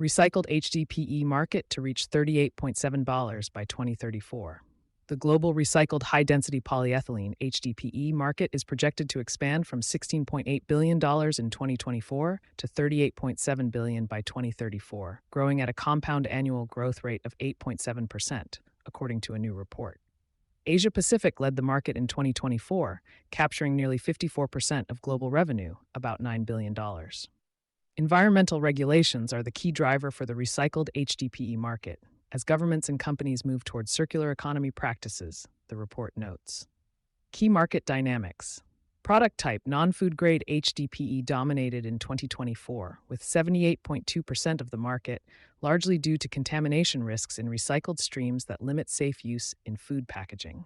Recycled HDPE market to reach $38.7 by 2034. The global recycled high-density polyethylene HDPE market is projected to expand from $16.8 billion in 2024 to $38.7 billion by 2034, growing at a compound annual growth rate of 8.7%, according to a new report. Asia-Pacific led the market in 2024, capturing nearly 54% of global revenue, about $9 billion. Environmental regulations are the key driver for the recycled HDPE market, as governments and companies move towards circular economy practices, the report notes. Key market dynamics. Product type non-food grade HDPE dominated in 2024, with 78.2% of the market, largely due to contamination risks in recycled streams that limit safe use in food packaging.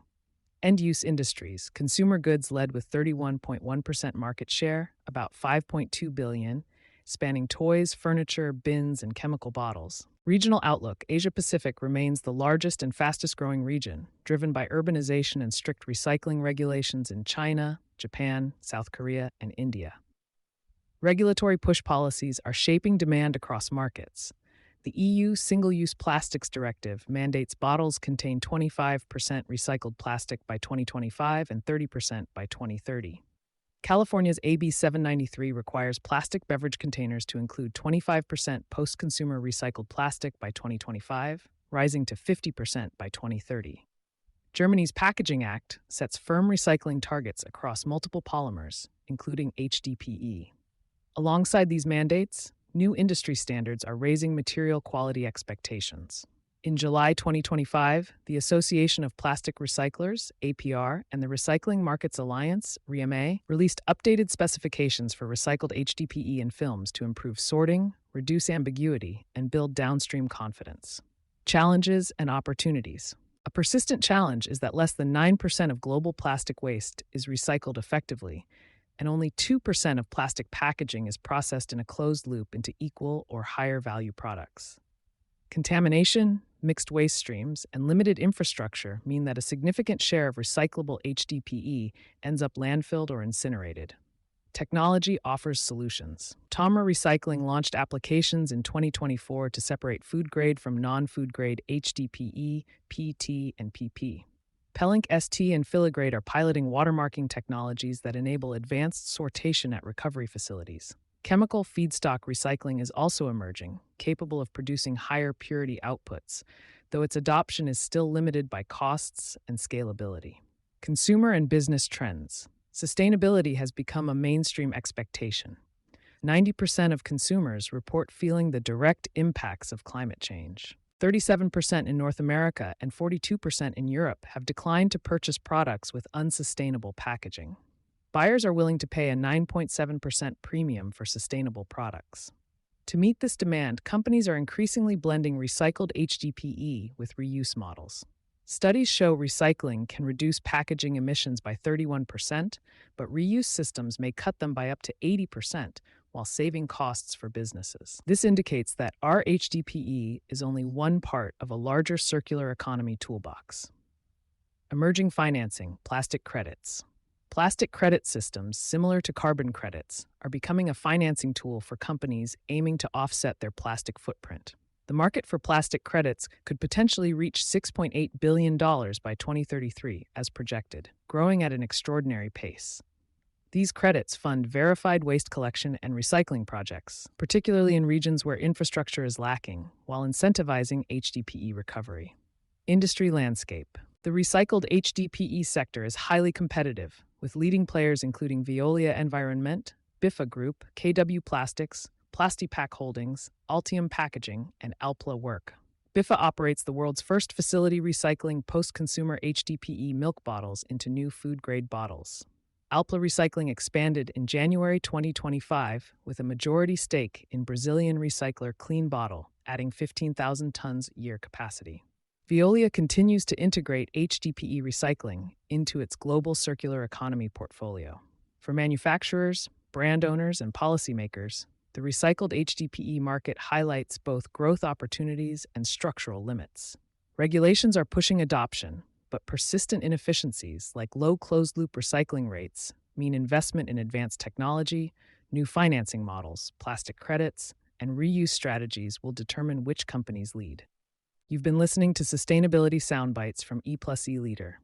End-use industries. Consumer goods led with 31.1% market share, about $5.2 billion, spanning toys, furniture, bins, and chemical bottles. Regional outlook. Asia-Pacific remains the largest and fastest-growing region, driven by urbanization and strict recycling regulations in China, Japan, South Korea, and India. Regulatory push policies are shaping demand across markets. The EU Single-Use Plastics Directive mandates bottles contain 25% recycled plastic by 2025 and 30% by 2030. California's AB 793 requires plastic beverage containers to include 25% post-consumer recycled plastic by 2025, rising to 50% by 2030. Germany's Packaging Act sets firm recycling targets across multiple polymers, including HDPE. Alongside these mandates, new industry standards are raising material quality expectations. In July 2025, the Association of Plastic Recyclers, APR, and the Recycling Markets Alliance, REMA, released updated specifications for recycled HDPE in films to improve sorting, reduce ambiguity, and build downstream confidence. Challenges and opportunities. A persistent challenge is that less than 9% of global plastic waste is recycled effectively, and only 2% of plastic packaging is processed in a closed loop into equal or higher value products. Contamination, mixed waste streams, and limited infrastructure mean that a significant share of recyclable HDPE ends up landfilled or incinerated. Technology offers solutions. Tomra Recycling launched applications in 2024 to separate food-grade from non-food grade HDPE, PT, and PP. Pelink ST and Filigrade are piloting watermarking technologies that enable advanced sortation at recovery facilities. Chemical feedstock recycling is also emerging, capable of producing higher purity outputs, though its adoption is still limited by costs and scalability. Consumer and business trends. Sustainability has become a mainstream expectation. 90% of consumers report feeling the direct impacts of climate change. 37% in North America and 42% in Europe have declined to purchase products with unsustainable packaging. Buyers are willing to pay a 9.7% premium for sustainable products. To meet this demand, companies are increasingly blending recycled HDPE with reuse models. Studies show recycling can reduce packaging emissions by 31%, but reuse systems may cut them by up to 80%, while saving costs for businesses. This indicates that our HDPE is only one part of a larger circular economy toolbox. Emerging financing, plastic credits. Plastic credit systems, similar to carbon credits, are becoming a financing tool for companies aiming to offset their plastic footprint. The market for plastic credits could potentially reach $6.8 billion by 2033, as projected, growing at an extraordinary pace. These credits fund verified waste collection and recycling projects, particularly in regions where infrastructure is lacking, while incentivizing HDPE recovery. Industry landscape. The recycled HDPE sector is highly competitive, with leading players including Veolia Environment, Biffa Group, KW Plastics, Plastipack Holdings, Altium Packaging, and Alpla Work. Biffa operates the world's first facility recycling post-consumer HDPE milk bottles into new food-grade bottles. Alpla Recycling expanded in January 2025 with a majority stake in Brazilian recycler Clean Bottle, adding 15,000 tons year capacity. Veolia continues to integrate HDPE recycling into its global circular economy portfolio. For manufacturers, brand owners, and policymakers, the recycled HDPE market highlights both growth opportunities and structural limits. Regulations are pushing adoption, but persistent inefficiencies like low closed-loop recycling rates mean investment in advanced technology, new financing models, plastic credits, and reuse strategies will determine which companies lead. You've been listening to Sustainability Soundbites from E+E Leader.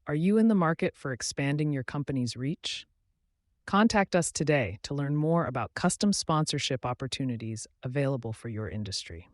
Are you in the market for expanding your company's reach? Contact us today to learn more about custom sponsorship opportunities available for your industry.